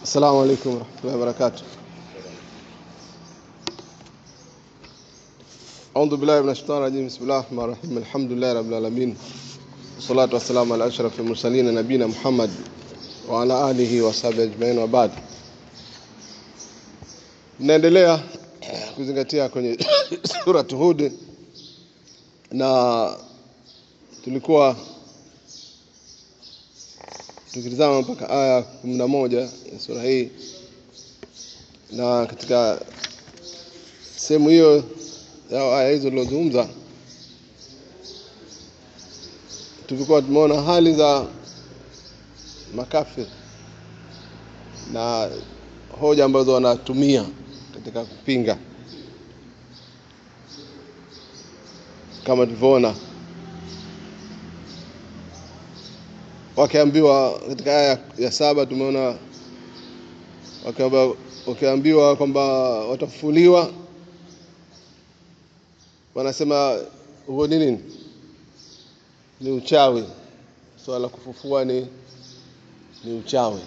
السلام عليكم ورحمة الله وبركاته. أعوذ بالله من الشيطان الرجيم. بسم الله الرحمن الرحيم. الحمد لله رب العالمين. والصلاة والسلام على أشرف المرسلين نبينا محمد وعلى آله وصحبه أجمعين وبعد. Naendelea kuzingatia kwenye sura Hud na tulikuwa tukitazama mpaka aya 11 ya sura hii, na katika sehemu hiyo ya aya hizo tulizozungumza tulikuwa tumeona hali za makafiri na hoja ambazo wanatumia katika kupinga, kama tulivyoona wakiambiwa katika aya ya 7 tumeona wakiambiwa kwamba watafufuliwa, wanasema huo nini? Ni uchawi. Swala la kufufua ni uchawi,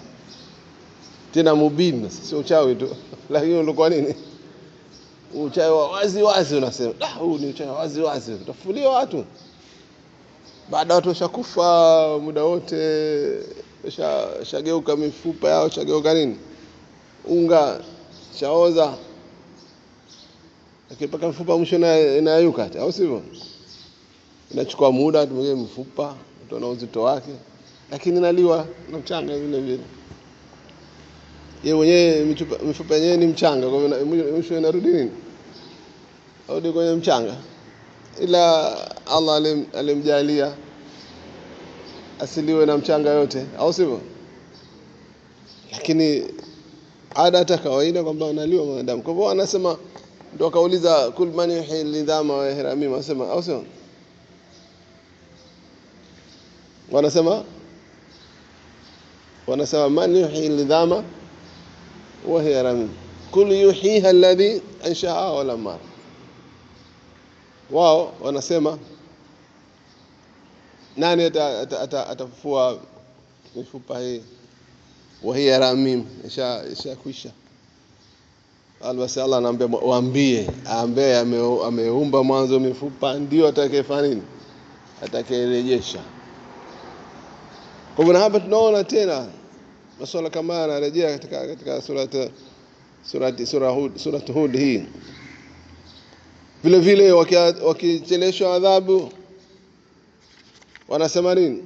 tena mubin, sio uchawi tu lakini ulikuwa nini? Uchawi wa wazi wazi. Unasema huu ni uchawi wazi wazi, utafufuliwa watu baada watu washakufa muda wote, shageuka mifupa yao, shageuka nini, unga chaoza, akipaka mifupa mwisho inayuka, au sivyo? Inachukua muda tumweke mifupa, utaona uzito wake, lakini inaliwa na mchanga vile vile. Yeye mwenyewe mifupa yenyewe ni mchanga, kwa hivyo mwisho inarudi nini? Arudi kwenye mchanga. Ila Allah alimjalia asiliwe na mchanga yote, au sivyo? Lakini ada hata kawaida kwamba wanaliwa wanadamu. Kwa hivyo anasema, ndio akauliza kul man yuhyi lidhama wa ihramima, anasema, au sivyo? wanasema man yuhyi lidhama wa ihramima kul yuhyiha alladhi ansha'a wala mar. Wao wanasema nani atafufua mifupa hii? Wa hiya ramim, isha kwisha. Basi Allah anaambia waambie, ambaye ameumba mwanzo mifupa ndio atakayefanya nini? Atakayerejesha. Kwa hivyo hapa tunaona tena masuala kama yanarejea katika sura Hud hii. Vile vile wakicheleshwa adhabu wanasema nini?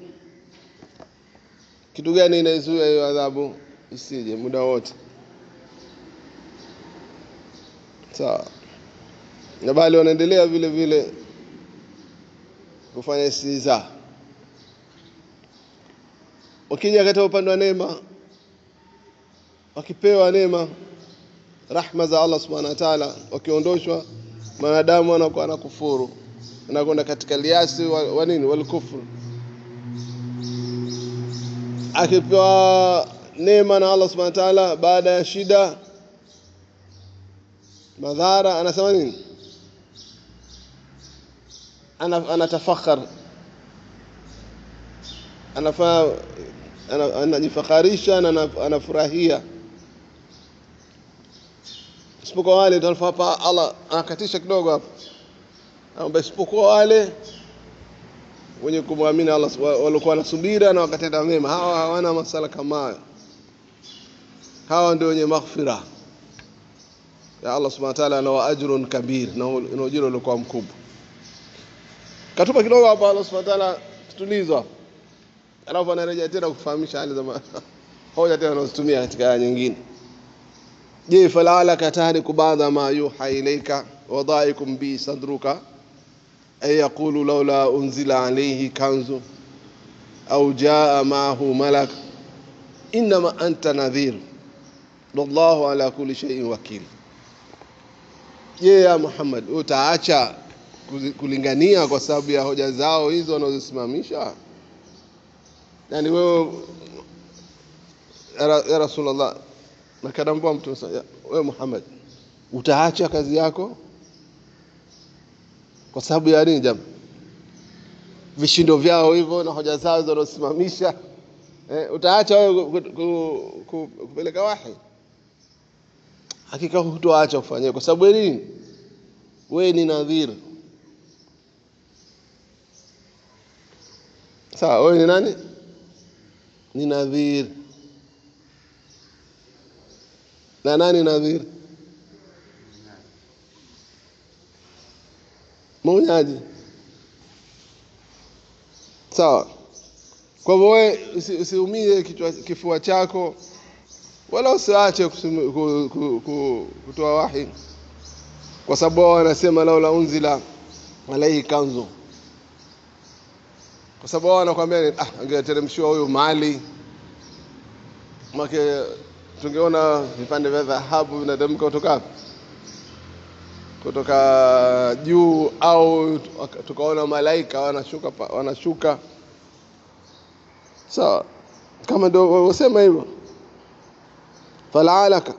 Kitu gani inaizuia hiyo adhabu isije muda wote? Sawa. Na bali wanaendelea vile vile kufanya istiza. Wakija katika upande wa neema, wakipewa neema, rahma za Allah subhanahu wa ta'ala, wakiondoshwa, wanadamu wanakuwa na kufuru, wanakwenda katika liasi wa nini? Wal kufru. Akipewa neema na Allah subhanahu wa ta'ala, baada ya shida, madhara, anasema nini? Anatafakhar, anajifakharisha na anafurahia. Isipokuwa wale, tunafa hapa Allah anakatisha kidogo hapa, anaomba isipokuwa wale wenye kumwamini Allah, walikuwa na subira na wakatenda mema, hawa hawana masala kama hayo. Hawa ndio wenye maghfira ya Allah subhanahu wa ta'ala, na ajrun kabir, na ujira uliokuwa mkubwa. Katupa kidogo hapa Allah subhanahu wa ta'ala tutulizwa, alafu anarejea tena kufahamisha hali za hoja tena anazotumia katika aya nyingine. Je, falala katahriku ba'da ma yuha ilayka wa dha'ikum bi sadruka ay yaqulu laula unzila alayhi kanzu au jaa ma'ahu malak inma anta nadhir wallahu ala kulli shay'in wakil. Je, ya Muhammad, utaacha kulingania kwa sababu ya hoja zao hizo wanazosimamisha? Yani wewe ya Rasulullah, nakadambua mtu wewe Muhammad, utaacha kazi yako kwa sababu ya nini? Jamaa vishindo vyao hivyo na hoja zao wanazosimamisha, utaacha wewe kupeleka wahi? Hakika hutoacha kufanya, kwa sababu nini? Wewe ni nadhir. Sawa, wewe ni nani? Ni nadhir. Na nani nadhir? Mwonyaji. Sawa. Kwa hivyo wewe usiumie kifua chako, wala usiache kutoa wahi, kwa sababu wanasema laula unzila alaihi kanzu, kwa sababu wanakuambia angeteremshiwa huyo mali, make tungeona vipande vya dhahabu vinateremka kutoka juu, au tukaona malaika wanashuka. Sawa, kama ndio wasema hivyo, fal'alaka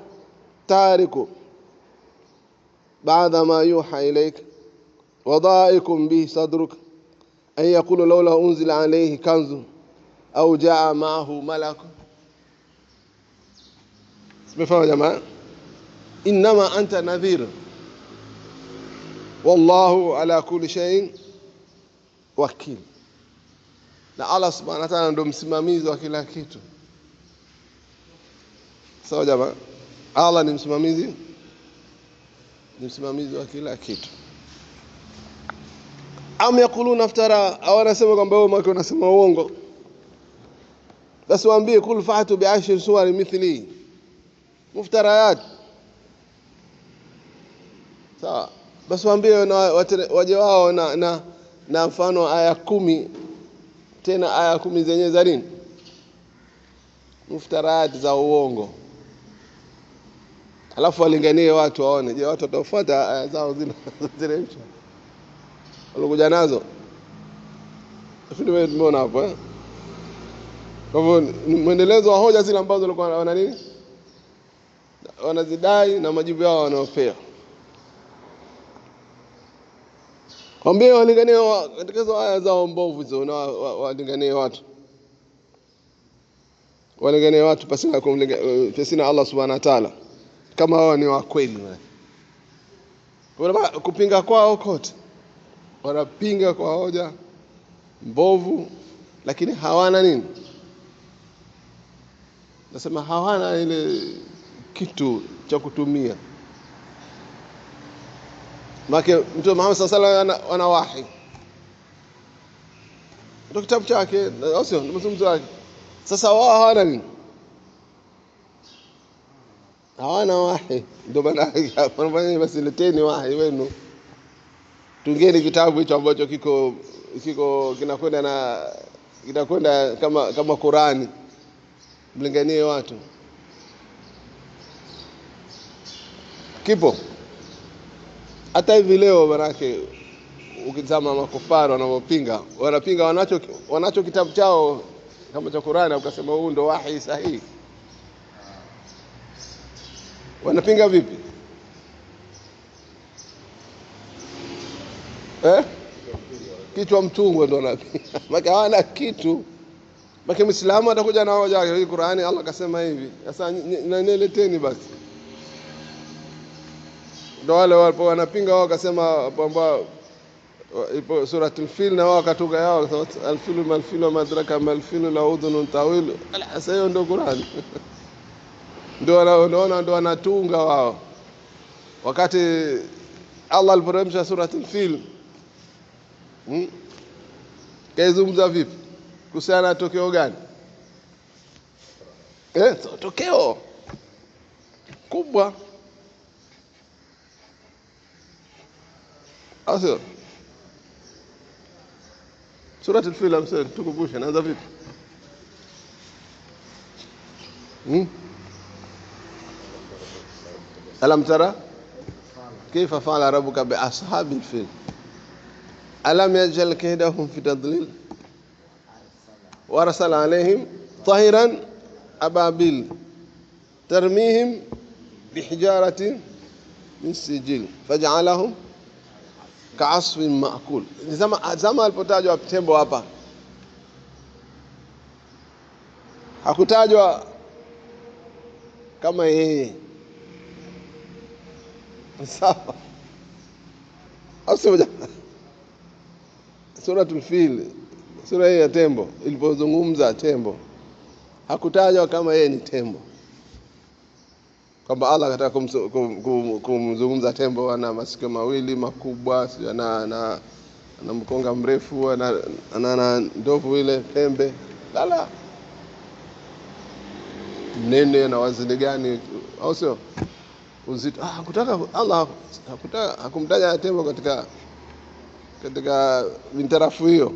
tariku baada ma yuha ilayka wadaikum bi sadruk an yaqulu laula unzila alayhi kanzu au jaa ma'ahu malak. Simefahamu jamaa? Inma anta nadhir wallahu ala kulli shay'in wakil. Na Allah subhanahu wa ta'ala ndo msimamizi wa kila kitu. Sawa jamaa? Allah ni msimamizi wa kila kitu. Am yakuluna iftara, au wanasema kwamba wewe mwako unasema uongo. Basi waambie kul fa'atu bi'ashri suwari mithli muftarayat. Sawa, basi waambie waje wao na mfano aya 10, tena aya 10 zenyewe za nini? Muftarayat, za uongo. Alafu walinganie watu waone, je, watu watafuata aya zao zinateremsha walikuja nazo? Ndio tumeona hapo. Kwa hivyo muendelezo wa hoja zile ambazo walikuwa wana nini, wanazidai na majibu yao wanaopewa. Kwambie walinganie katika hizo aya zao mbovu hizo, na walinganie watu pasina Allah subhanahu wa ta'ala, kama wao ni wa kweli. Kwa kupinga kwao kote, wanapinga kwa hoja mbovu, lakini hawana nini? Nasema hawana ile kitu cha kutumia. Maki Mtume Muhammad sallallahu alaihi wasallam ana wahi, ndio kitabu chake, au sio? Ndio mzungumzo wake. Sasa wao hawana nini? Hawana wahi. Ndio maana wanafanya basi, leteni wahi wenu, tungeni kitabu hicho ambacho kinakwenda kama Qur'ani, mlinganie watu. Kipo hata hivi leo, barake ukitazama makufara wanapinga wanacho kitabu chao kama cha Qur'ani, ukasema huu ndo wahi sahihi. Wanapinga vipi? Kichwa mtungo ndo wanapinga. Maki hawana kitu. Maki Muislamu atakuja na hoja yake, hii Qur'ani Allah kasema hivi. Sasa nileteni basi. Ndio wale walipo wanapinga, wao kasema kwamba ipo suratul fil, na wao katuga yao al-filu mal-filu madraka mal-filu la udhun tawil. Sasa hiyo ndio Qur'ani. Ndio wanatunga wao. Wakati Allah aliporemsha suratul fil, kaizungumza vipi? Kuhusiana na tokeo gani? Tokeo kubwa. Asio suratul fil amsal tukumbusha naanza vipi? Alam tara kayfa fa'ala rabbuka bi ashabil fil alam yaj'al kaydahum fi tadlil wa arsala alayhim tahiran ababil tarmihim bihijaratin min sijil faj'alahum ka'asfin ma'kul. Zama alipotajwa tembo hapa, hakutajwa kama yeye. Sawa. Asema Suratul Fil, sura hii ya tembo, ilipozungumza tembo, hakutajwa kama yeye ni tembo, kwamba Allah akataka kumzungumza tembo ana masikio mawili makubwa, ana mkonga mrefu, ana ndovu ile pembe. Lala, nene na wazini gani, au sio? Uzito. Hakutaka Allah, hakumtaja tembo katika mintarafu hiyo.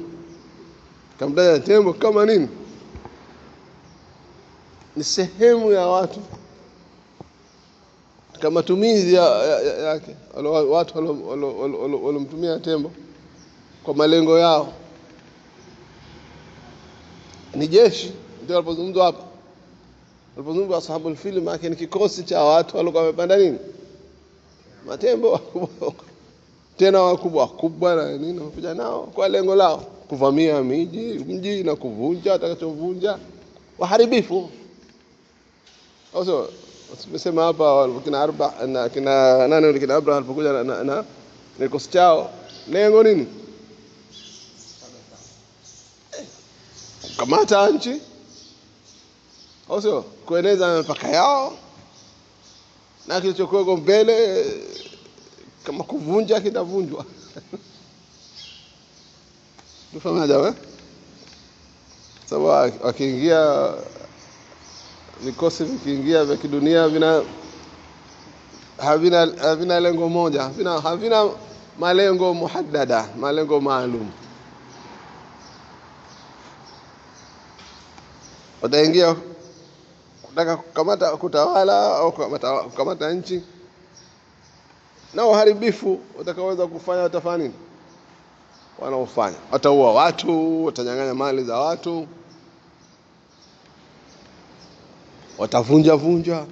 Kamtaja tembo kama nini? Ni sehemu ya watu, kama matumizi yake. Watu walomtumia tembo kwa malengo yao. Ni jeshi ndio walipozungumzwa hapa. Walipozungumzwa ashabul fil, maana ni kikosi cha watu walikuwa wamepanda nini? Matembo tena wakubwa na nini, wanakuja nao kwa lengo lao kuvamia mji na kuvunja atakachovunja, waharibifu. Also tumesema hapa kina Arba na kina nani, kina Abraham alipokuja na kikosi chao, lengo nini? Kamata nchi, au sio? Kueneza mipaka yao, na kilichokuwa mbele kama kuvunja kitavunjwa. Tufahamu jamaa, sababu akiingia vikosi vikiingia vya kidunia havina lengo moja, havina malengo muhaddada, malengo maalum. Wataingia kutaka kukamata, kutawala au kukamata nchi, na uharibifu watakaweza kufanya, watafanya nini? Wanaofanya, wataua watu, watanyang'anya mali za watu, watavunja.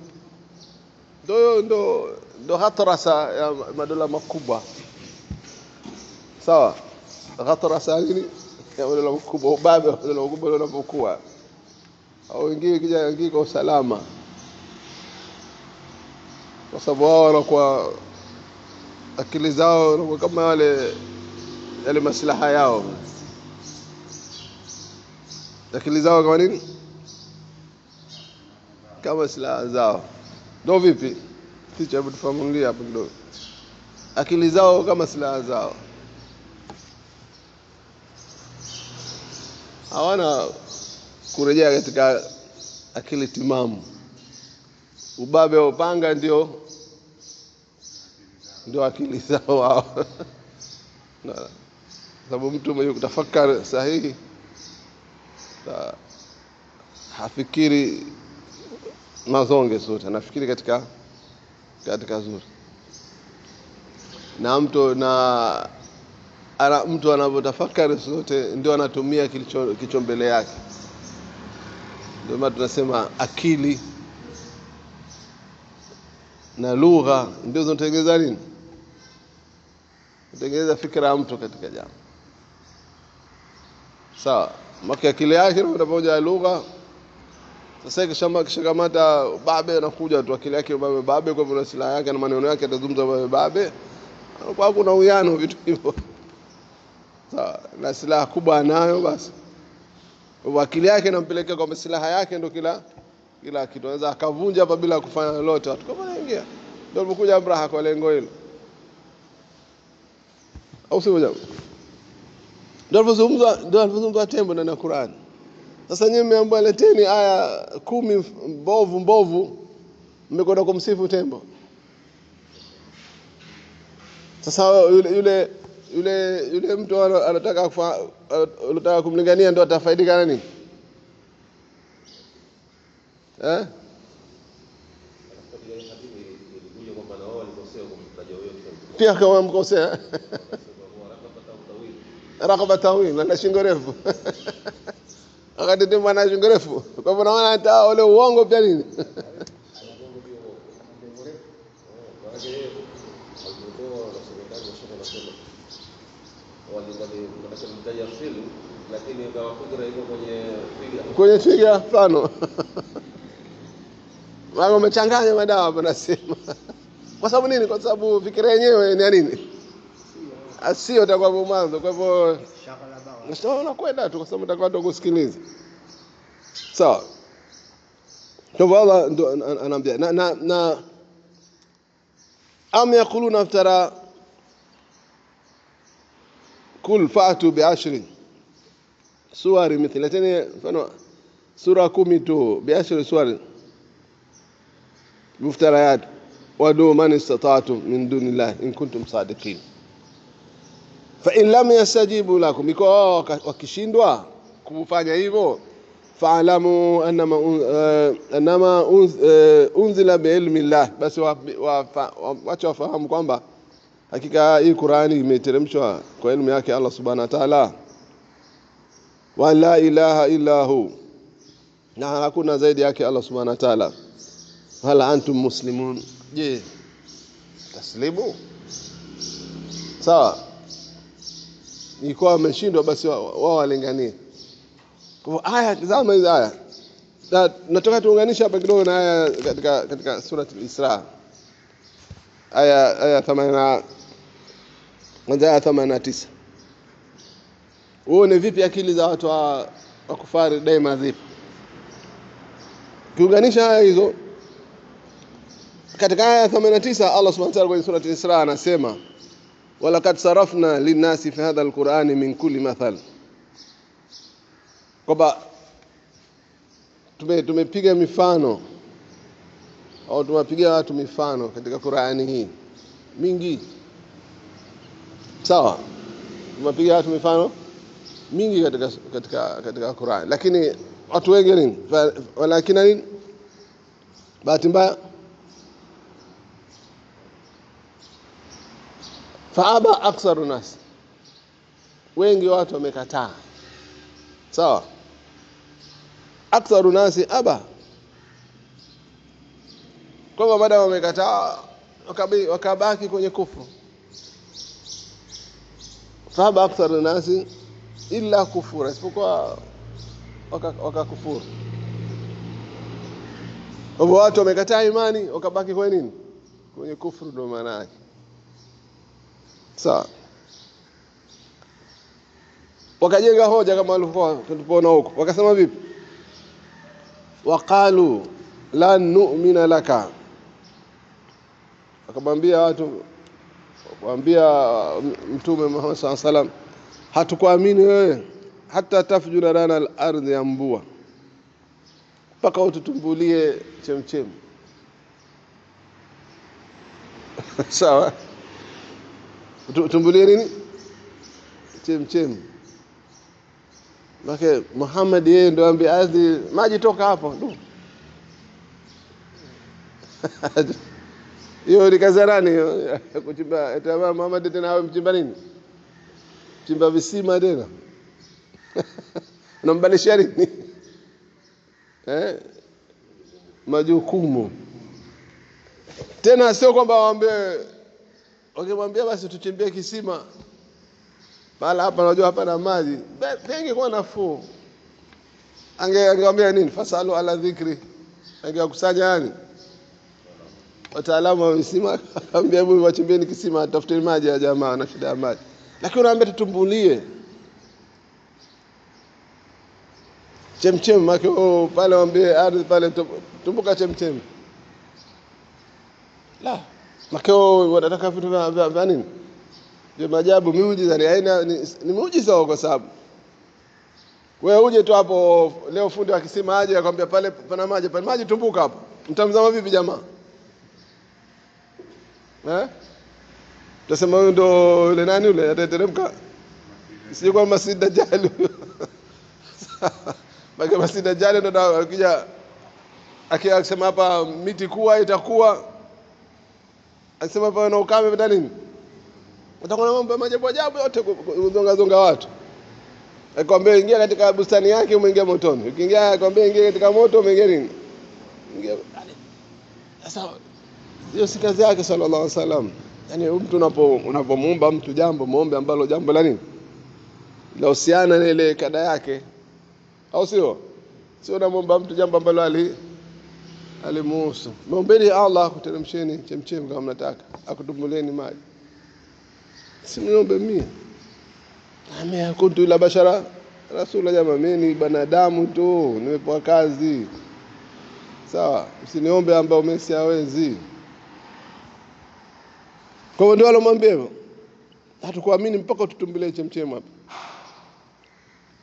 Ndo hatrasa ya madola makubwa. Sawa, hatrasa nini ya madola makubwa, ubabe wa madola makubwa unapokuwa, au wengine kija kwa usalama, kwa sababu wao wanakuwa akili zao wanakuwa kama yale maslaha yao, akili zao kama nini, kama silaha zao. Ndio vipi? Ticha, hebu tufahamulie hapo kidogo. Akili zao kama silaha zao, hawana kurejea katika akili timamu. Ubabe wa upanga ndio akili zao wao. Sababu mtu mwenye kutafakari sahihi hafikiri mazonge sote, anafikiri katika zuri. Na mtu anapotafakari sote ndio anatumia kilicho mbele yake. Ndio maana tunasema akili na lugha ndio zinatengeneza nini? Zinatengeneza fikra ya mtu katika jambo. Sawa, maki akili yake ndio pamoja na lugha. Sasa kishakamata babe, anakuja tu akili yake babe, kwa hivyo silaha yake na maneno yake atazungumza babe. Kwa kuna uwiano vitu hivyo. Sawa, na silaha kubwa anayo, basi akili yake inampelekea kwa silaha yake, ndio kila kitu anaweza akavunja hapa bila kufanya lolote. Watu kama wanaingia, ndio alipokuja Abraha kwa lengo hilo, au sio jambo? Ndio alipozungumza tembo na Qur'an. Sasa nyinyi mmeambiwa leteni aya 10 mbovu, mmekwenda kumsifu tembo. Sasa yule mtu anataka kumlingania, ndio atafaidika na nini? Pia kama mkosea rakaba tawil na shingo refu. Akati tembo ana shingo refu, kwa hivyo naona hata ule uongo pia nini. lakini kwa kudra iko kwenye figa mfano. Wao umechanganya madawa hapo nasema. Kwa sababu nini? Kwa sababu fikira yenyewe ni nini? Asio utakuwa mwanzo. Kwa hivyo shaka unakwenda tu kwa sababu utakuwa tu kusikiliza. Sawa. Kwa hivyo Allah ndo anaambia na am yaquluna iftara kul fa'tu bi'ashri suwari mithlatani, mfano sura 10 tu bi'ashri suwari muftarayat wadu man istata'tum min dunillah in kuntum sadiqin. Fa in lam yastajibu lakum, iko wakishindwa kufanya hivyo, fa'lamu annama unzila bi'ilmi Allah, basi wacha wafahamu kwamba hakika hii Qur'ani imeteremshwa kwa elimu yake Allah subhanahu wa ta'ala, wa la ilaha illa hu, na hakuna zaidi yake Allah subhanahu wa ta'ala. Hal antum muslimun, je taslimu? Sawa, iko wameshindwa basi wao walinganie. Kwa aya tazama hizo aya, na nataka tuunganisha hapa kidogo na aya katika sura al-Isra, aya 8 mwanzo aya 89. Uone vipi akili za watu wa kufari daima zipo. Tuunganisha aya hizo katika aya 89. Allah subhanahu wa ta'ala kwenye sura al-Isra anasema, walaqad sarafna linnasi fi hadha al-Qur'ani min kulli mathal, kwamba tumepiga mifano au tumepiga watu mifano katika Qur'ani hii mingi. Sawa, tumepiga watu mifano mingi katika Qur'ani, lakini watu wengi nini, walakini nini, bahati mbaya, faaba aktharu nas, wengi watu wamekataa. Sawa, aktharu nasi aba, kwa baada wamekataa wakabaki kwenye kufuru. Faaba aktharu nasi illa kufura, isipokuwa wakakufuru. Kwa watu wamekataa imani wakabaki kwenye nini? Kwenye kufuru, ndo maana yake. Sawa, wakajenga hoja kama walivyokuwa tulipoona huko, wakasema vipi? Waqalu la nu'mina laka, akamwambia watu, waambia Mtume Muhammad sallallahu alaihi wasallam, hatukuamini wewe hata tafjura lana al-ardh yambua, mpaka ututumbulie chemchem. Sawa, utumbulie nini? Chemchem. Maka Muhammad yeye ndo ambi ardhi maji toka hapo ndo. Hiyo ni kazarani kuchimba. Eta Muhammad tena awe mchimba nini? Chimba visima tena. Unambalisha nini? Majukumu. Tena sio kwamba waambie, wakimwambia basi tuchimbie kisima pala hapa, unajua hapa na maji, pengi kwa nafuu. Angewaambia nini? Fasalu ala dhikri, angewakusanya yani wataalamu wa visima, akamwambia hebu wachimbieni kisima, tafuteni maji ya jamaa na shida ya maji. Lakini unaambia tutumbulie chemchem, maki pale waambie ardhi pale tumbuka chemchem. La, maki wanataka vitu vya nini? Ndio maajabu, miujiza ni muujiza, kwa sababu wewe uje tu hapo leo fundi wa kisima aje akwambia pale pana maji, pale maji tumbuka hapo. Mtamzama vipi jamaa? Tutasema huyo ndo yule nani yule atateremka. Sio kwa Masjid Dajjal. Baki Masjid Dajjal ndo akija akisema hapa miti kuwa itakuwa. Akisema hapa na ukame vita nini? Utakuwa mambo ya maajabu ajabu yote kuzonga watu. Akwambia ingia katika bustani yake umeingia motoni. Ukiingia akwambia ingia katika moto umeingia nini? Ingia. Sasa hiyo si kazi yake sallallahu alaihi wasallam. Yaani mtu unapomuomba mtu jambo, muombe ambalo jambo la nini? lahusiana na ile kada yake, au sio? Sio unamwomba mtu jambo ambalo alimuhusu. Muombeni Allah kuteremsheni chemchem kama mnataka, akutumbuleni maji. Si mniombe mimi. Ame kuntu ila bashara rasula, jamaa mimi ni binadamu tu, nimepewa kazi. Sawa, msiniombe ambao mimi siwezi. Kwa hiyo ndio alomwambia hivyo. Hatukuamini mpaka tutumbulie chemchem hapa.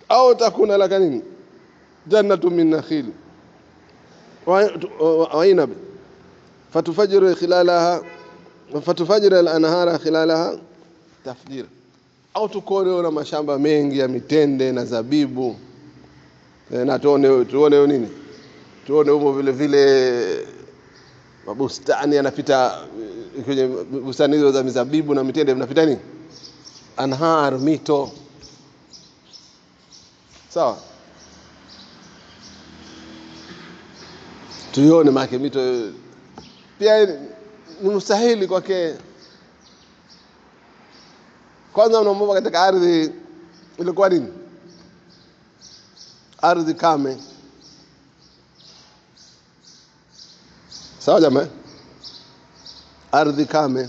Au takuna laka nini? Jannatu min nakhil wa inab fatufajjiru khilalaha fatufajjiru al-anhara khilalaha tafjira. Au tukone na mashamba mengi ya mitende na zabibu, na tuone nini? Tuone humo vile vile mabustani yanapita kwenye bustani hizo za mizabibu na mitende, mnapita nini? Anhar, mito. Sawa, tuione make mito pia ni mustahili kwake. Kwanza unamuomba katika ardhi ilikuwa nini? Ardhi kame. Sawa jamaa, ardhi kame.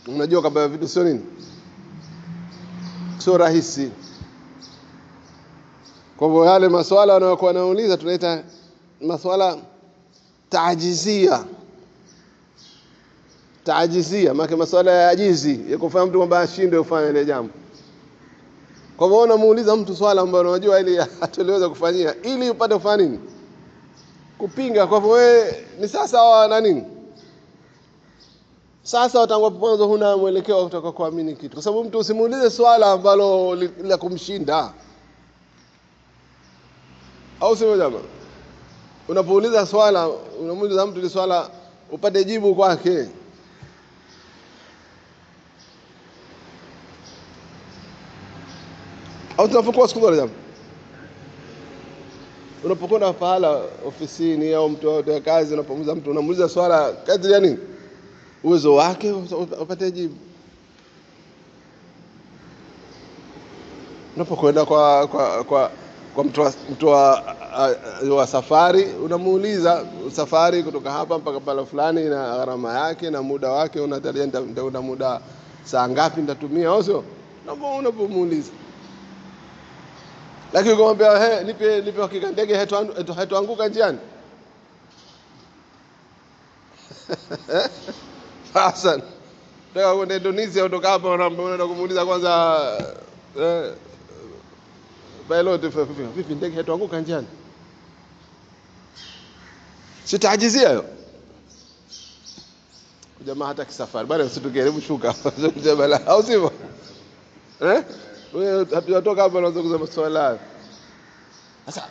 Unajua kama vitu sio nini, sio rahisi. Kwa hivyo yale maswala wanayokuwa wanauliza tunaita maswala taajizia. Taajizia maana maswala ya ajizi ya kufanya mtu kwamba ashinde kufanya ile jambo. Kwa hivyo unamuuliza mtu swala ambalo unajua ili ataliweza kufanyia ili upate kufanya nini? Kupinga. Kwa hivyo wewe ni sasa na nini? Sasa utangwa mwanzo huna mwelekeo kutoka kuamini kitu. Kwa sababu mtu usimuulize swala ambalo la kumshinda. Au sio jamaa? Unapouliza swala, unamuuliza mtu ile swala upate jibu kwake. Au tunafukua siku zote jamaa. Unapokwenda pahala ofisini au mtu wa kazi, unapomuuliza mtu, unamuuliza swala kadri ya nini? Uwezo wake upate jibu. Unapokwenda kwa mtu wa safari, unamuuliza safari kutoka hapa mpaka pale fulani na gharama yake na muda wake, unatarajia nitaenda muda saa ngapi nitatumia, au sio? Unapomuuliza. Lakini ukamwambia nipe hakika ndege haitoanguka njiani. Hasan, nataka kwenda Indonesia, kutoka hapa unaenda kumuuliza kwanza pilot vipi ndege haitoanguka njiani? Sitaajizia hiyo. Jamaa hata kisafari bado usitokee shuka jabala, au sivyo? Wewe hatutoka hapa unaanza kusema maswala. Sasa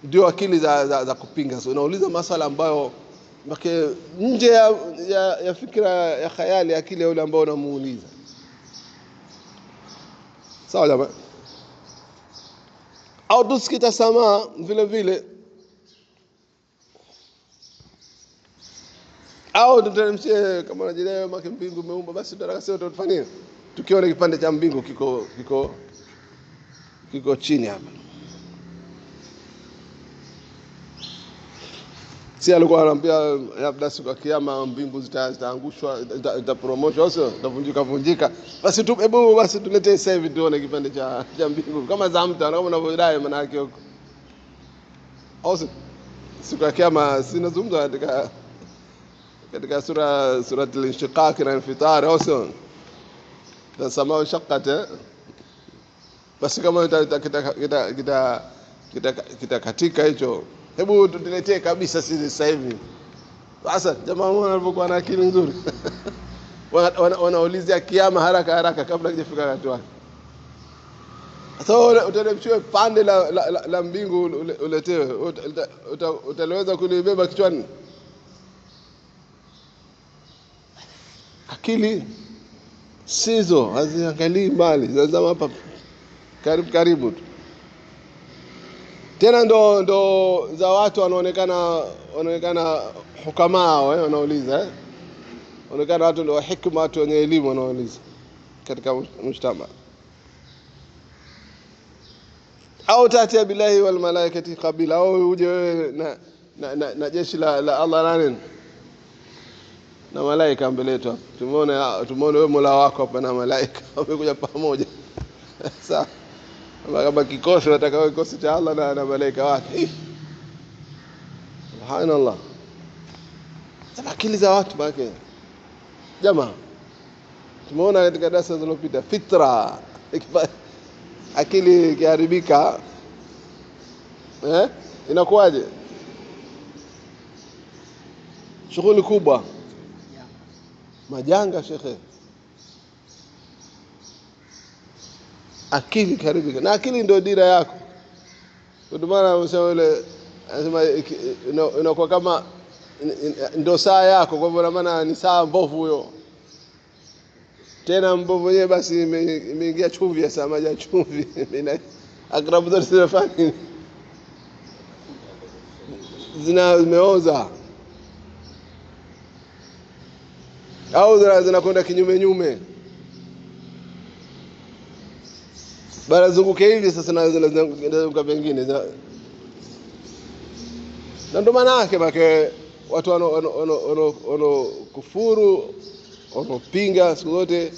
ndio akili za kupinga. So unauliza maswala ambayo make nje ya fikra ya khayali, akili ya yule ambao unamuuliza. Sawa jamaa? Au tusikita sama vile vile. Au tuteremshie kama unajidai make mbingu umeumba, basi tunataka sio tutafanyia. Tukiona kipande cha mbingu kiko chini hapa. Si alikuwa anambia labda siku ya kiyama mbingu zitaangushwa, zitapromoshwa, sio zitavunjika. Basi hebu basi tuletee sasa hivi tuone kipande cha mbingu kama za mtu kama unavyodai maana yake huko. Au siku ya kiyama sinazungumza katika suratul inshiqaq na infitar, au sio? Tasama shaqqat. Basi kama kita katika hicho, hebu tuletee kabisa sisi sasa hivi. Sasa jamaa wanapokuwa na akili nzuri wanaulizia kiyama haraka kabla hajafika wakati wake. Sasa uteremshiwe pande la mbingu uletewe, utaliweza kulibeba kichwani? Akili sizo, haziangalii mbali, zazama hapa karibu tu. Tena ndo za watu wanaonekana hukama wanauliza, wanaonekana watu ndio hikma, watu wenye elimu wanauliza katika mshtama. au tatia billahi wal malaikati qabila, au uje wewe na jeshi la Allah na nini na malaika mbele yetu. Tumeone wewe Mola wako hapa na malaika wamekuja pamoja. Sawa, kama kikosi watakao kikosi cha Allah na malaika wake. Subhanallah. Sasa akili za watu bake jamaa, tumeona katika darasa zilizopita fitra akili ikiharibika inakuwaje? Shughuli kubwa, majanga shekhe. Akili ikiharibika, na akili ndio dira yako. Ndio maana unasema ile anasema inakuwa kama ndio saa yako, kwa hivyo maana ni saa mbovu huyo. Tena mbovu wenyewe basi imeingia chumvi ya maji ya chumvi. Akrabu zote zinafanya zimeoza au zinakwenda kinyume. Bara zunguke hivi sasa na zinazunguka pengine. Na ndio maana yake bake watu wano kufuru, wanopinga siku zote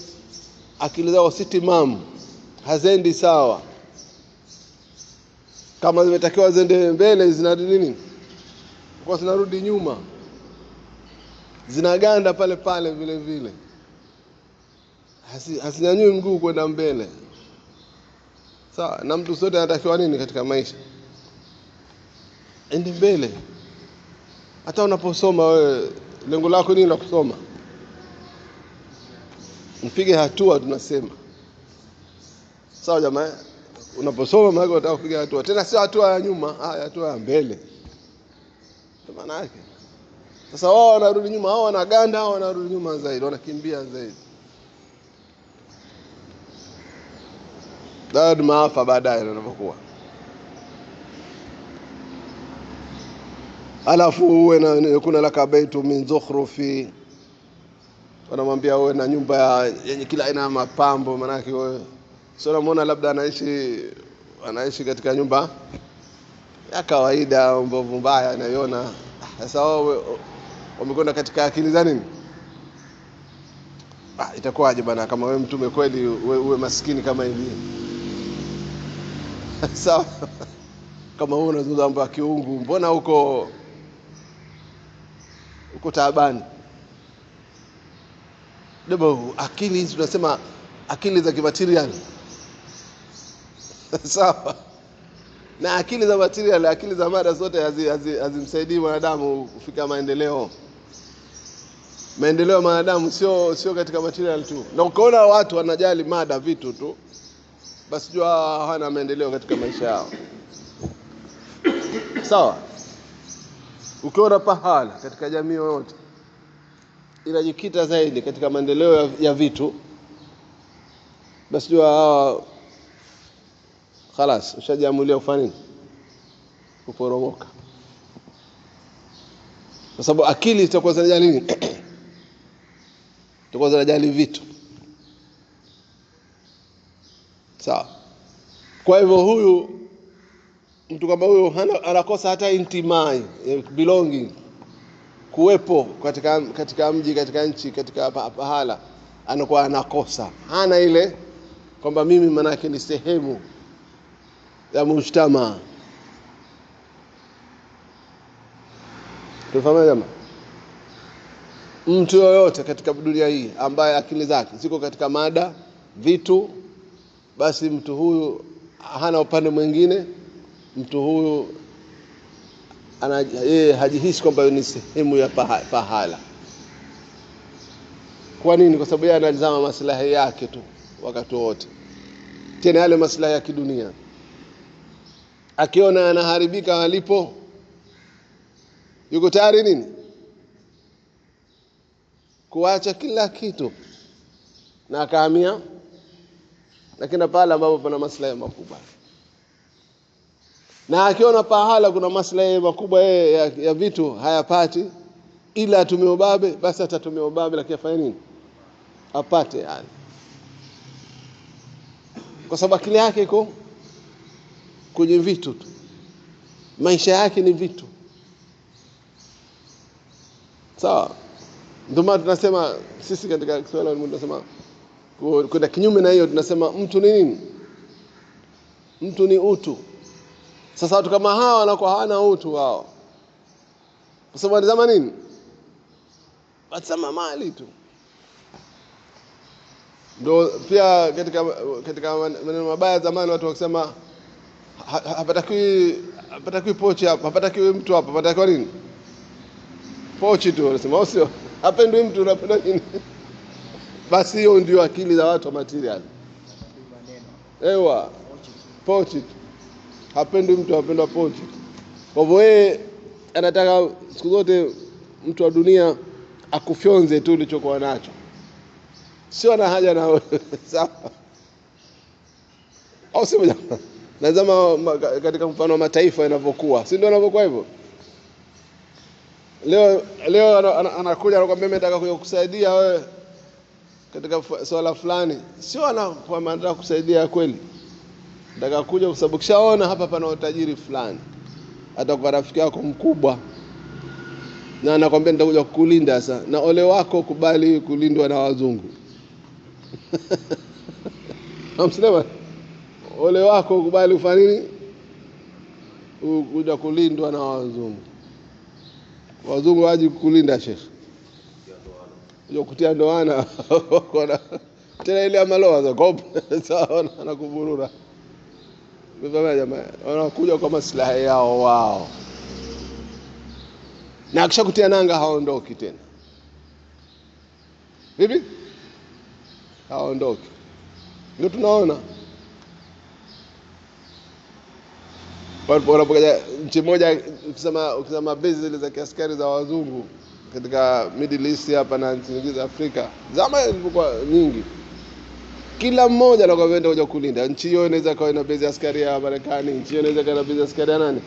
akili zao si timamu, hazendi sawa. Kama zimetakiwa zende mbele zinarudi nini? Kwa zinarudi nyuma, zinaganda pale vile. Hasinyanyui mguu kwenda mbele. Sawa, na mtu sote anatakiwa nini katika maisha? Ende mbele. Hata unaposoma wewe, lengo lako nini la kusoma? Mpige hatua tunasema. Sawa jamaa, unaposoma maana unataka kupiga hatua. Tena sio hatua ya nyuma, hatua ya mbele. Kwa maana yake. Sasa wao wanarudi nyuma, hao wanaganda, hao wanarudi nyuma zaidi, wanakimbia zaidi. Ndio maafa baadaye yanapokuwa. Alafu uwe na kuna lakabaitu min zukhrufi, wanamwambia uwe na nyumba yenye kila aina ya mapambo. Maana yake wewe sio unaona labda anaishi katika nyumba ya kawaida mbovu mbaya anaiona. Sasa wao wamekwenda katika akili za nini? Itakuwaje bana kama wewe mtume kweli uwe maskini kama hivi? Sawa, kama wewe unazungumza mambo ya kiungu, mbona uko taabani? Ndio akili hizi tunasema akili za kimaterial. Sawa, na akili za material, akili za mada zote hazimsaidii mwanadamu kufika maendeleo. Maendeleo ya mwanadamu sio katika material tu. Na ukiona watu wanajali mada vitu tu, basi jua hawana maendeleo katika maisha yao. Sawa, ukiona pahala katika jamii yoyote inajikita zaidi katika maendeleo ya vitu, basi jua خلاص ushajiamulia kufanya nini? Kuporomoka. Kwa sababu akili itakuwa zinajali nini? Itakuwa zinajali vitu. Sawa. Kwa hivyo huyu mtu kama huyo anakosa hata intimai, belonging, kuwepo katika mji, katika nchi, katika pahala, anakuwa anakosa. Hana ile kwamba mimi manake ni sehemu ya mujtama. Tufahamu jamaa, mtu yoyote katika dunia hii ambaye akili zake ziko katika mada vitu, basi mtu huyu hana upande mwingine. Mtu huyu yeye hajihisi kwamba ni sehemu ya pahala. Kwa nini? Kwa sababu yeye analizama maslahi yake tu wakati wote, tena yale maslahi ya kidunia. Akiona anaharibika alipo, yuko tayari nini? Kuacha kila kitu na akahamia, lakini pale ambapo pana maslahi makubwa. Na akiona pahala kuna maslahi makubwa ya vitu hayapati, ila atumie ubabe, basi atatumia ubabe, lakini afanye nini? Apate yani. Kwa sababu akili yake iko kwenye vitu tu. Maisha yake ni vitu. Sawa? Ndio maana tunasema sisi katika Kiswahili tunasema kwenda kinyume na hiyo, tunasema mtu ni nini? Mtu ni utu. Sasa watu kama hawa wanakuwa hawana utu wao. Kwa sababu wanasema nini? Wanasema mali tu. Ndio pia katika maneno mabaya zamani watu wakisema hapatakiwi pochi hapa, hapatakiwi mtu hapa, hapatakiwa nini? Pochi tu wanasema, sio? Hapendwi mtu, unapenda nini? Basi hiyo ndio akili za watu wa material. Ewa, pochi tu. Hapendwi mtu, hapendwa pochi. Kwa hivyo yeye anataka siku zote mtu wa dunia akufyonze tu ulichokuwa nacho. Sio na haja na sawa. Au sio jamaa? Nazama katika mfano wa mataifa yanavyokuwa. Si ndio yanavyokuwa hivyo? Leo anakuja anakuambia mimi nataka kuja kusaidia wewe katika swala fulani. Sio anakuambia nataka kusaidia kweli. Nataka kuja kwa sababu kishaona hapa pana utajiri fulani. Atakuwa rafiki yako mkubwa. Na anakuambia nitakuja kukulinda sasa. Na ole wako kubali kulindwa na wazungu. Hamsema ole wako kubali ufanye nini? Kuja kulindwa na wazungu. Wazungu waje kukulinda Sheikh. Kuja kutia ndoana. Tena ile amaloa za kopo. Sawa anakuburura. Mbona jamaa wanakuja kwa maslahi yao wao. Na akishakutia nanga haondoki tena. Vipi? Haondoki. Ndio tunaona. Wanapokuja nchi moja ukisema base zile za kiaskari za wazungu katika Middle East hapa na nchi nyingine za Afrika, zama zilikuwa nyingi. Kila mmoja anakwenda kuja kulinda. Nchi hiyo inaweza kuwa ina base askari ya Marekani, nchi hiyo inaweza kuwa na base askari ya nani?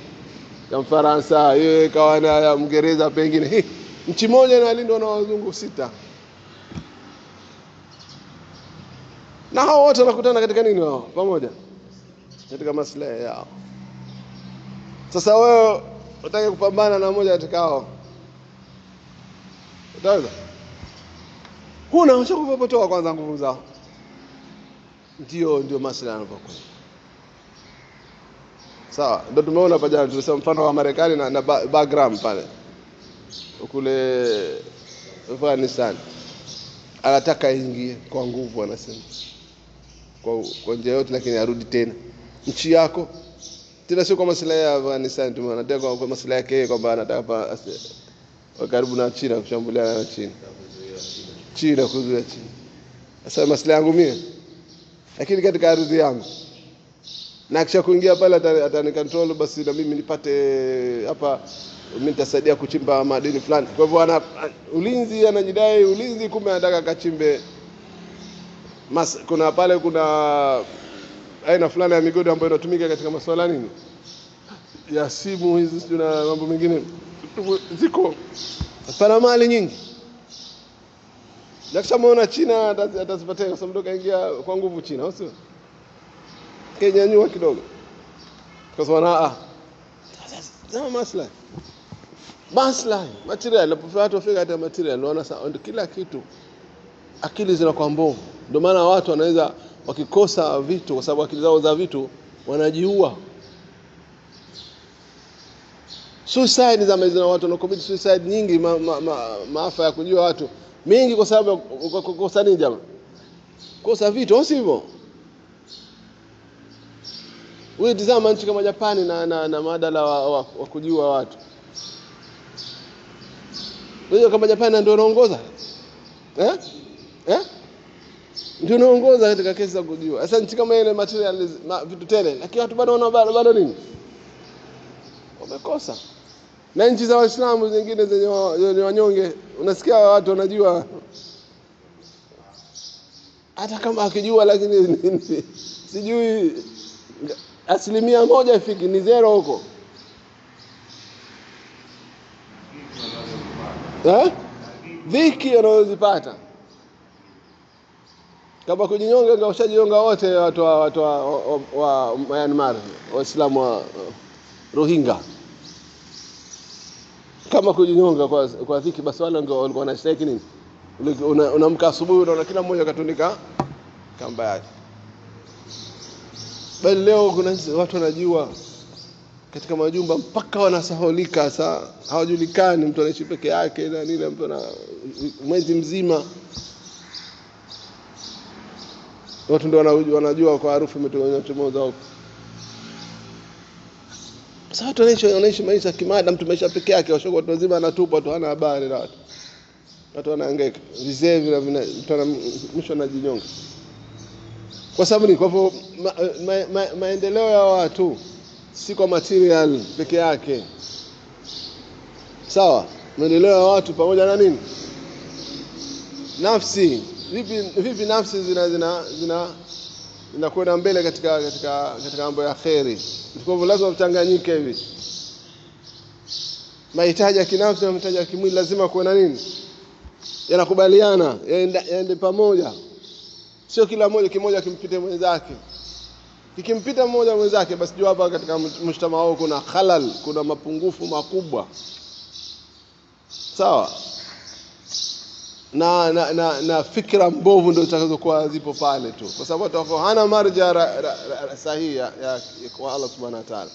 Ya Mfaransa, hiyo ikawa na ya Mngereza pengine. Nchi moja inalindwa na wazungu 6. Na hao wote wanakutana katika nini wao? Pamoja. Katika maslahi yao. Sasa wewe unataka kupambana na mmoja katika hao. Utaweza? Huna ushakupotoa kwanza nguvu zao. Ndio maslahi yanapokuwa. Sawa, ndio tumeona hapa jana tulisema mfano wa Marekani na Bagram pale. Kule Afghanistan. Anataka ingie kwa nguvu anasema. Kwa njia yote lakini arudi tena. Nchi yako tena sio kwa maslahi ya Afghanistan tu, anataka kwa maslahi yake kwamba anataka karibu na China kushambulia na China kuzuia China. Sasa maslahi yangu mimi. Lakini katika ardhi yangu. Na kisha kuingia pale atani control basi na mimi nipate hapa mimi nitasaidia kuchimba madini fulani. Kwa hivyo ana ulinzi anajidai ulinzi kumbe anataka kachimbe kuna pale kuna aina fulani ya migodi ambayo inatumika katika masuala nini? Ya simu hizi na mambo mengine ziko pana mali nyingi. Nakishamuona China atazipatia kwa sababu kaingia kwa nguvu China, au sio? Kenya nyua kidogo. Kwa sababu zama maslahi material watu wafika hata material unaona kila kitu akili zinakuwa mbovu. Ndio maana watu wanaweza wakikosa vitu kwa sababu akili zao za vitu wanajiua. Suicide za mezina watu na commit suicide nyingi maafa ya kujua watu mingi kwa sababu kukosa nini jamaa? Kosa vitu, au sivyo? Wewe tazama nchi kama Japani na madala wa kujua watu. Wewe kama Japani ndio unaongoza? Ndio unaongoza katika kesi za kujua. Sasa nchi kama ile material vitu tele, lakini watu bado nini? Wamekosa. Na nchi za Waislamu zingine zenye wanyonge, unasikia watu wanajua hata kama akijua lakini sijui 1% ifiki ni 0 huko. Dhiki anazozipata. Kama kujinyonga ndio ushajinyonga wote watu wa Myanmar, Waislamu wa Rohingya. Kama kujinyonga kwa dhiki, basi wale ndio walikuwa wanashiriki nini? Unamka asubuhi unaona kila mmoja katunika kamba yake. Bali leo kuna watu wanajua katika majumba mpaka wanasahulika, saa hawajulikani, mtu anaishi peke yake na nini, mtu ana mwezi mzima. Watu ndio wanajua kwa harufu imechomoza huko. Sasa watu wanaishi maisha kimada, mtu maisha peke yake, washoka watu wazima anatupa tu, hana habari na watu. Watu wanahangaika, vizee mwisho anajinyonga. Kwa sababu ni kwa hivyo maendeleo ya watu si kwa material peke yake. Sawa? Maendeleo ya watu pamoja na nini? Nafsi. Vipi nafsi zinakwenda mbele katika mambo ya kheri. Kwa hivyo lazima mchanganyike hivi. Mahitaji ya kinafsi na mahitaji ya kimwili lazima kuwe na nini? Yanakubaliana, yaende pamoja. Sio kila mmoja kimoja kimpite mwenzake. Kikimpita mmoja mwenzake, basi jua hapa katika mshtama wao kuna khalal, kuna mapungufu makubwa. Sawa? Na fikra mbovu ndio zitakazokuwa zipo pale tu. Kwa sababu watu hana marja sahihi kwa Allah Subhanahu wa Ta'ala.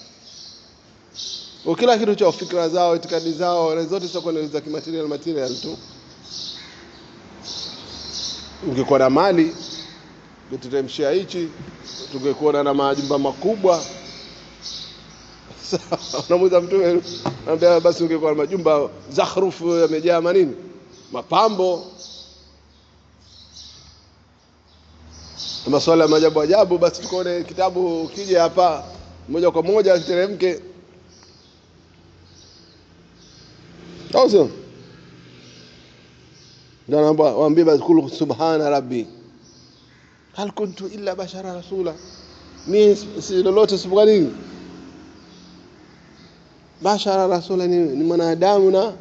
Kwa kila kitu cha fikra zao, itikadi zao, zote zitakuwa za kimaterial tu. Ungekuwa na mali, tutemshia hichi, tungekuwa na majumba makubwa. Unamuuliza mtu anambia basi ungekuwa na majumba zakhrufu yamejaa manini? Mapambo. Maswala ya ajabu, basi tukoone kitabu kija hapa moja kwa moja kiteremke. Sasa ndio naomba waambie basi kulu subhana rabbi hal kuntu illa bashara rasula, mimi si lolote isipokuwa nini? Bashara rasula, ni mwanadamu na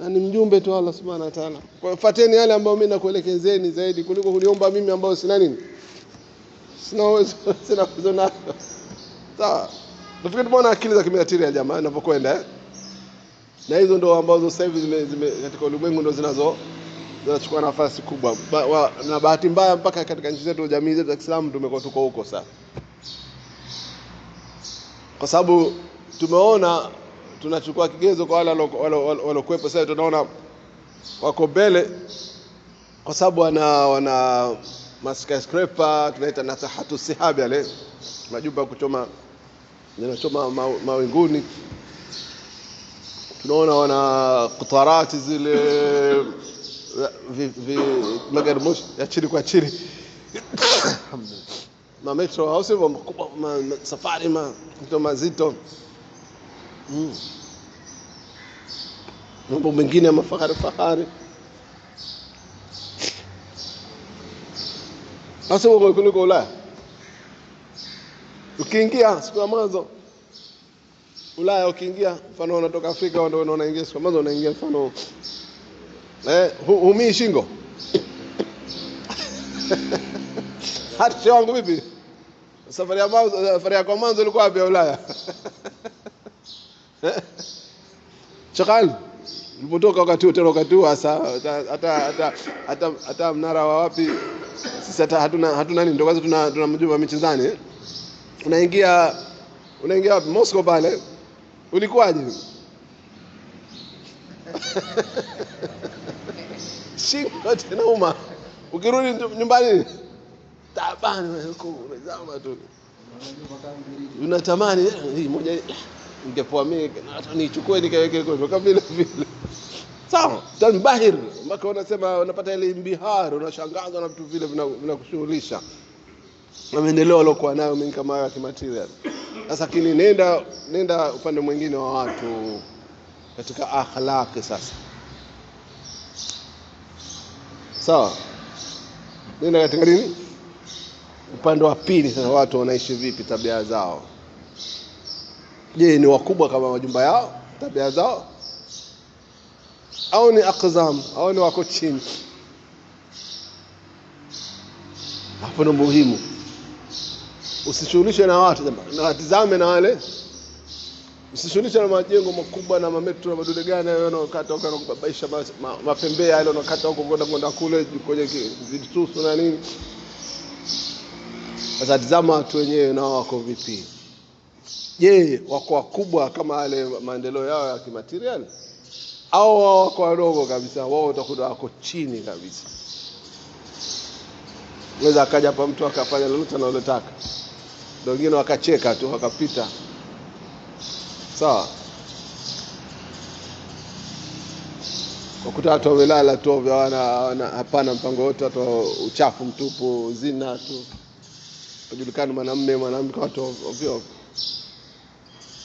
ni mjumbe tu Allah Subhanahu wa Ta'ala. Kwa fuateni yale ambayo mimi nakuelekezeni zaidi kuliko kuniomba mimi ambao sina nini, sina uwezo nazo. Sawa, nafikiri tumeona akili za kimaterial jamaa inapokwenda na hizo ndo ambazo sasa hivi katika ulimwengu ndo zinachukua nafasi kubwa. Na bahati mbaya mpaka katika nchi zetu, jamii zetu za Kiislamu tumekuwa tuko huko sasa. Kwa sababu tumeona tunachukua kigezo kwa wale walokuepo sasa, tunaona wako mbele kwa sababu wana skyscraper, tunaita nasahatu sihabi yale majumba kuchoma yanachoma mawinguni. Tunaona wana kutarati zile magari moshi ya chini kwa chini. Metro au sio makubwa, safari mazito. Mambo mengine ya mafahari. Sasa wewe kuliko Ulaya. Ukiingia siku ya mwanzo Ulaya, ukiingia mfano unatoka Afrika ndio unaingia siku ya mwanzo, unaingia mfano humii shingo. Hata wangu vipi? Safari ya kwa mwanzo ilikuwa wapi Ulaya? Chakali. Nilipotoka wakati huo hasa hata mnara wa wapi sisi hatuna nini, ndio kwanza tuna mjumba michezani. Unaingia wapi? Moscow pale. Ulikuwaje? Shingo tena uma. Ukirudi nyumbani tabani huko umezama tu. Unatamani hii moja ningepoa mimi hata nichukue nikaweke kwa kama vile. Sawa, tanbahir mpaka unasema unapata ile imbihar, unashangazwa na vitu vile vinakushughulisha. Na maendeleo alokuwa nayo mimi kama ya kimaterial. Sasa kini nenda upande mwingine wa watu katika akhlaq sasa. Sawa? Nenda katika nini? Upande wa pili sasa, watu wanaishi vipi, tabia zao. Je, ni wakubwa kama majumba yao, tabia zao? Au ni aqzam, au ni wako chini? hapo ndo muhimu. Usishughulishe na watu jamani, na watizame na wale. Usishughulishe na majengo makubwa na mametro na madude gani yanayokata huko na kubabaisha mapembea yale yanokata huko kwenda kule kwenye vitusu na nini. Sasa tazama watu wenyewe nao wako vipi? Je, wako wakubwa kama wale maendeleo yao ya kimaterial? Au wako wadogo kabisa? Wao utakuta wako chini kabisa. Unaweza akaja hapa mtu akafanya lolote analotaka. Wengine wakacheka tu wakapita. Sawa. Wakuta watu wamelala tu hapana mpango wote, watu uchafu mtupu, zina tu. Kujulikana mwanamke watu ovyo.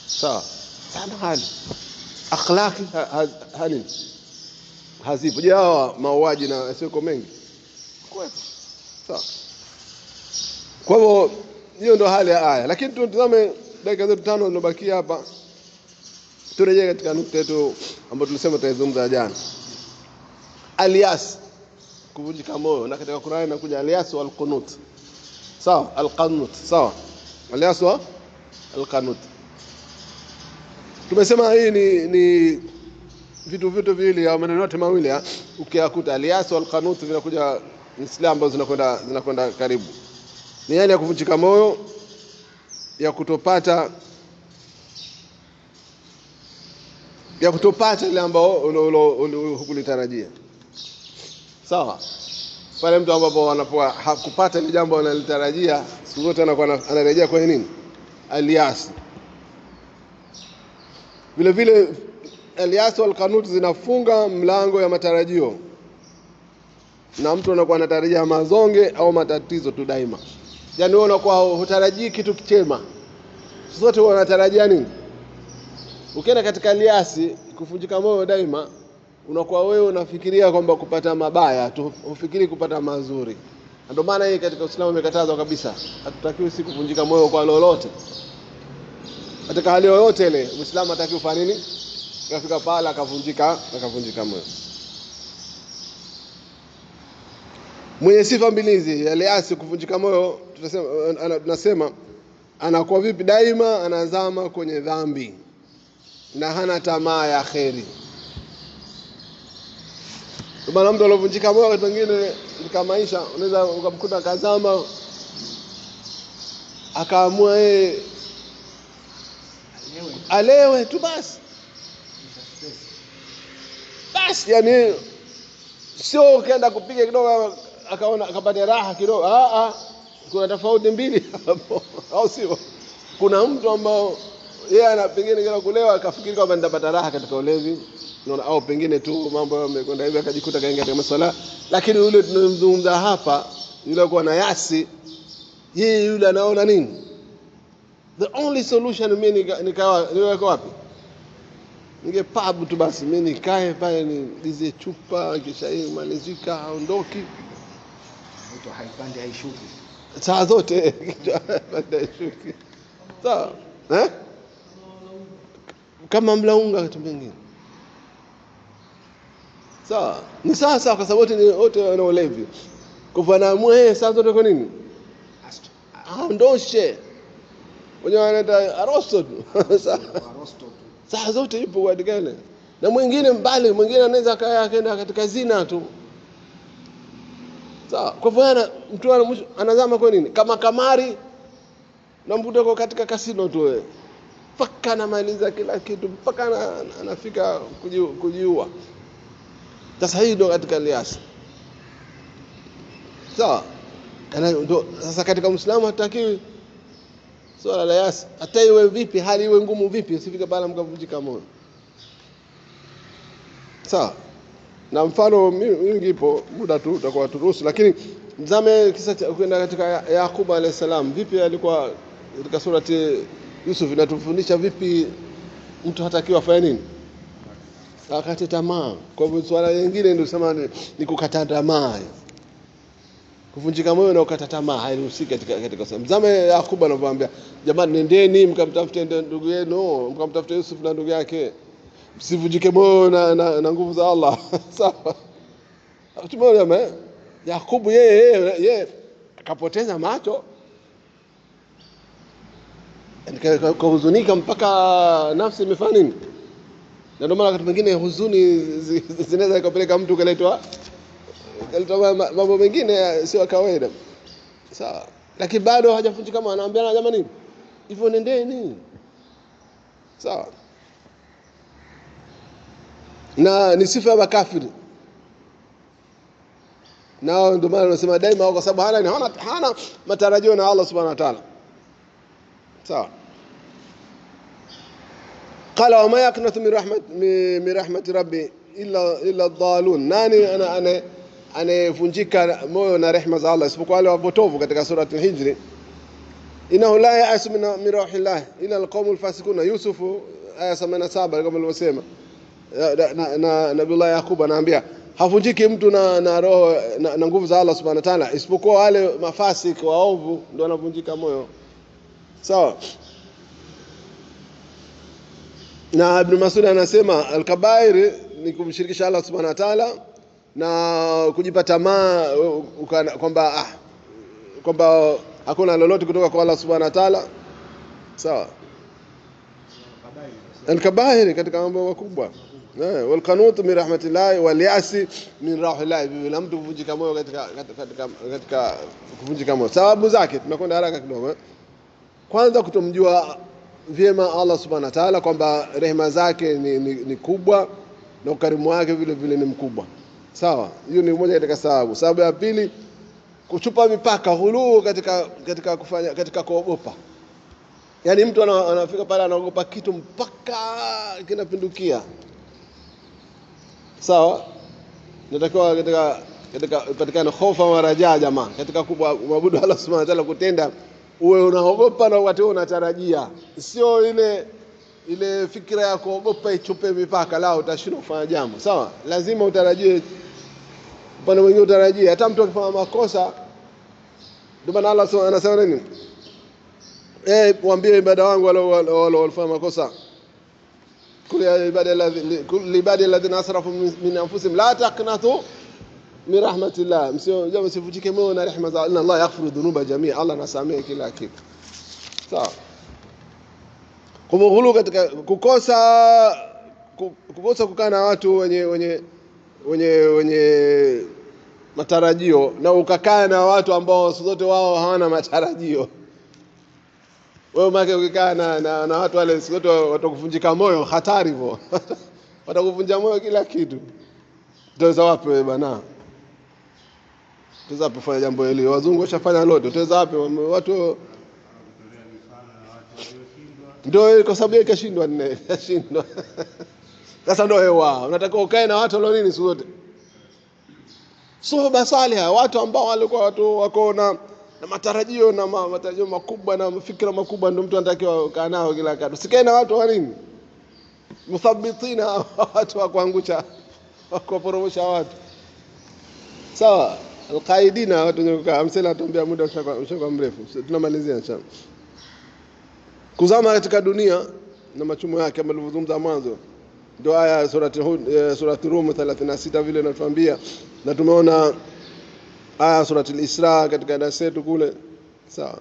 Sawa. Sana hali. Akhlaqi hali hazipo. Je, hawa mauaji na sio mengi? Kwepo. Sawa. Kwa hivyo hiyo ndo hali ya aya. Lakini tutazame dakika zetu 5 zilizobakia hapa. Turejee katika nukta yetu ambayo tulisema tutazungumza jana. Alias, kuvunjika moyo, na katika Qur'ani inakuja alias wal qunut. Sawa, al-qanut, sawa. Alias wa al-qanut. Tumesema hii ni vitu viwili au maneno yote mawili ukiyakuta alias wal qanut vinakuja Islam ambazo zinakwenda karibu. Ni hali ya kuvunjika moyo, ya kutopata ile ambao hukulitarajia. Sawa. Pale mtu ambapo anapoa hakupata ile jambo analitarajia, siku zote anakuwa anarejea kwenye nini? Alias. Vile vile alias wal qanut zinafunga mlango ya matarajio. Na mtu anakuwa anatarajia mazonge au matatizo tu daima. Yaani wewe unakuwa hutarajii kitu kichema. Zote wanatarajia nini? Ukienda katika aliasi, kuvunjika moyo daima, unakuwa wewe unafikiria kwamba kupata mabaya, ufikiri kupata mazuri. Ndio maana hii katika Uislamu imekatazwa kabisa. Hatutakiwi kuvunjika moyo kwa lolote. Katika hali yoyote ile, Muislamu hatakiwi kufanya nini? Kafika pala akavunjika moyo. Mwenye sifa mbili hizi, aliasi, kuvunjika moyo, tunasema anakuwa vipi? Daima anazama kwenye dhambi na hana tamaa ya kheri. Kama mtu alovunjika moyo wakati mwingine katika maisha, unaweza ukamkuta kazama akaamua alewe tu basi. Yani sio kaenda kupiga kidogo akaona akapata raha kidogo. Kuna tofauti mbili hapo. Au sio? Kuna mtu ambao yeye ana pengine kila kulewa akafikiri kwamba nitapata raha katika ulevi, unaona, au pengine tu mambo yamekwenda hivi akajikuta kaingia katika masuala. Lakini yule tunamzungumza hapa, yule kwa na yasi, yeye yule anaona nini? The only solution mimi niweka wapi? Ninge pub tu basi, mimi nikae pale nidize chupa kisha hii malizika aondoki. Mtu haipandi haishuki. Saa zote haipandi haishuki. Sawa? Kama mlaunga kitu kingine. Sawa? Ni sawa kwa sababu wote wana ulevi. Kufanya mwe saa zote kwa nini? Aondoshe. Wenye wanaita arosto tu. Saa zote ipo kwa digane. Na mwingine mbali, mwingine anaweza akaenda katika zina tu. Sawa, kwa hivyo mtu anazama kwa nini? Kama kamari, na mvuta kwa katika kasino tu wewe. Mpaka anamaliza kila kitu, mpaka anafika kujiua. Sasa hii ndio katika liasi. Sawa? Sasa katika Muislamu hatakiwi swala la yasi. Hata iwe vipi, hali iwe ngumu vipi, usifike pale mkavunjika moyo. Sawa? Na mfano mingi ipo, muda tu utakuwa turuhusu, lakini mzame kisa kwenda katika Yakub alayhi salam. Vipi alikuwa katika surati Yusuf inatufundisha vipi mtu hatakiwa afanye nini? Akate tamaa. Kwa hivyo swala lingine ndio sema ni kukata tamaa. Kuvunjika moyo na kukata tamaa hairuhusiwi katika sura. Mzame Yakub anamwambia, jamani nendeni mkamtafute ndugu yenu, mkamtafute Yusuf na ndugu yake. Msivunjike moyo na nguvu za Allah. Sawa. Tumeona Yakubu yeye akapoteza macho, kahuzunika mpaka nafsi imefanya nini. Na ndio maana wakati mwingine huzuni zinaweza ikapeleka mtu kaletwa mambo mengine sio kawaida. Sawa, lakini bado hajafunjika kama anaambiana jamani hivyo nendeni. Sawa, na ni sifa ya makafiri. Nao ndio maana tunasema daima kwa sababu hana matarajio na Allah Subhanahu wa Ta'ala. Sawa, qala wa ma yaqnatu min rahmati rabbi illa dhalun. Nani anavunjika moyo na rehema za Allah isipokuwa wale wapotovu? Katika sura al-Hijr, innahu la ya'asu min rahillah illa alqawmul fasiqun. Yusuf aya 87 kama alivyosema na Nabii Yakub anaambia havunjiki mtu na roho na nguvu za Allah Subhanahu wa Ta'ala isipokuwa wale mafasik waovu ndio wanavunjika moyo. Sawa, na Ibn Mas'ud anasema al-kabair ni kumshirikisha Allah Subhanahu wa Ta'ala na kujipa tamaa kwamba hakuna lolote kutoka kwa Allah Subhanahu wa Ta'ala. Sawa, al-kabair katika mambo makubwa. Wal qanut min rahmatillah wal ya'si min rahillah, bila mtu kuvunjika moyo katika kuvunjika moyo. Sababu zake tunakwenda haraka kidogo. Kwanza, kutomjua vyema Allah Subhanahu wa Ta'ala kwamba rehema zake ni kubwa na ukarimu wake vile vile ni mkubwa. Sawa, hiyo ni moja katika sababu. Sababu ya pili, kuchupa mipaka, ghuluu katika kufanya, katika kuogopa. Yaani mtu anafika pale anaogopa kitu mpaka kinapindukia. Sawa, natakiwa katika patikana hofu wa rajaa jamaa, katika kuabudu Allah Subhanahu wa Ta'ala, kutenda uwe unaogopa na wakati unatarajia, sio ile fikra ya kuogopa ichupe mipaka, la utashindwa kufanya jambo. Sawa, lazima utarajie upande mwingine, utarajie hata mtu akifanya makosa. Ndio maana Allah anasema nini? Waambie ibada wangu wale walifanya makosa, kul ibadi alladhina asrafu min anfusihim la taqnatu min rahmatillah. Msivunjike moyo na rehema za Allah. Allah yaghfiru dhunuba jamia, Allah anasamehe kila kitu. Sawa, kumghulu katika kukosa kukaa na watu wenye matarajio, na ukakaa na watu ambao zote wao hawana matarajio. Wewe maki ukikaa na watu wale zote watakuvunjika moyo, hatari hivyo. Watakuvunja moyo kila kitu. Utaweza wapi wewe bana? Utaweza kufanya jambo hili? Wazungu washafanya lote. Utaweza wapi watu? Ndio kwa sababu yeye kashindwa. Sasa ndio hewa. Unataka ukae na watu walio nini zote? Suhba salih, watu ambao walikuwa watu wako na matarajio na matarajio makubwa na fikra makubwa, ndio mtu anatakiwa ukaa nao kila wakati. Usikae na watu wa nini? Muthabbitina, watu wa kuangusha, wa kuporomosha watu. Sawa, alqaidina, watu wenye kukaa. Amsela atuambia muda ushakuwa mrefu. Tunamalizia inshallah. Kuzama katika dunia na machumo yake kama nilivyozungumza mwanzo. Ndio aya surati Rum 36 vile inatuambia, na tumeona aya surati al-Isra katika darasa letu kule. Sawa,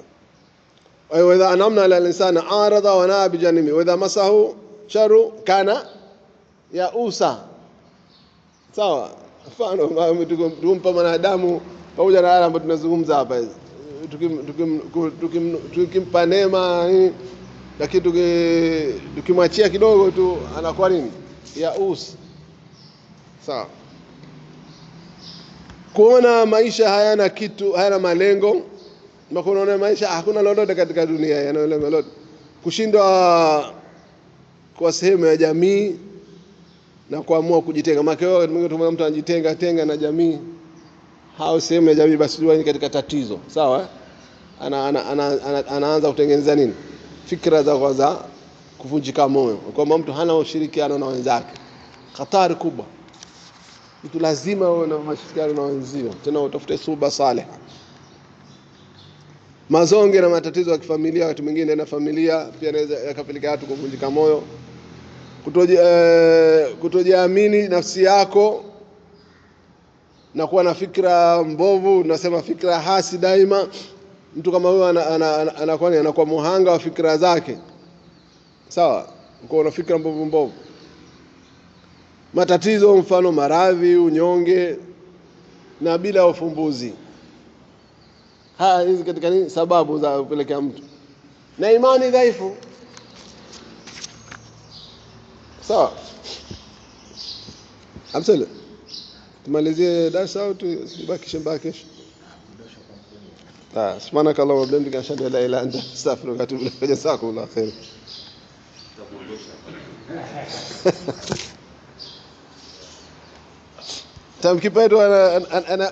wa idha anamna ala al-insana arada wa na bijanibi wa idha masahu sharu kana yausa. Sawa, mfano tumpa mwanadamu pamoja na wale ambao tunazungumza hapa hizi, tukimpa neema, lakini tukimwachia kidogo tu anakuwa nini? Yaus. Sawa, kuona maisha hayana kitu, hayana malengo, na kuona maisha hakuna lolote katika dunia, yana lolote, kushindwa kwa sehemu ya jamii na kuamua kujitenga. Maana mtu anajitenga na jamii au sehemu ya jamii, basi jua ni katika tatizo. Sawa, anaanza kutengeneza nini? Fikra za kwanza kuvunjika moyo, kwamba mtu hana ushirikiano na wenzake. Hatari kubwa. Mtu lazima uwe na mashirikiano na wenzio, tena utafute suhba salih. Mazonge na matatizo ya kifamilia, wakati mwingine na familia pia inaweza yakapeleka watu kuvunjika moyo. Kutojiamini nafsi yako na kuwa na fikra mbovu, tunasema fikra hasi daima. Mtu kama huyo anakuwa muhanga wa fikra zake, sawa, kwa na fikra mbovu. Matatizo mfano maradhi, unyonge na bila ufumbuzi. Hizi katika nini sababu za kupelekea mtu na imani dhaifu, sawa. Amsale tumalizie darasa au tubakishe mpaka kesho? Subhanakallahumma wa bihamdika ashhadu an la ilaha illa anta astaghfiruka wa atubu ilaik. Jazakumullahu khair. Tamkipedo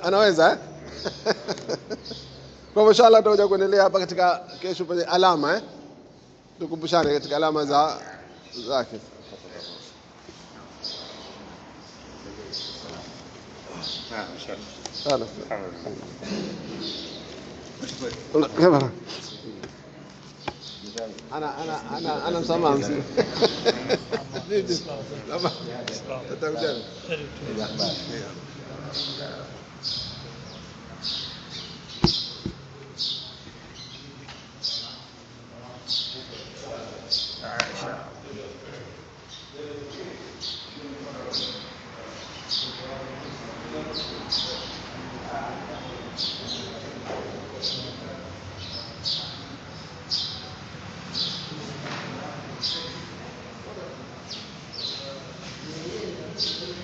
anaweza kwa inshallah tutakuja kuendelea hapa katika kesho kwenye alama tukumbushane katika alama zake. Sana. Ana msamaha mzee. Vipi? Lama. Tutakuja.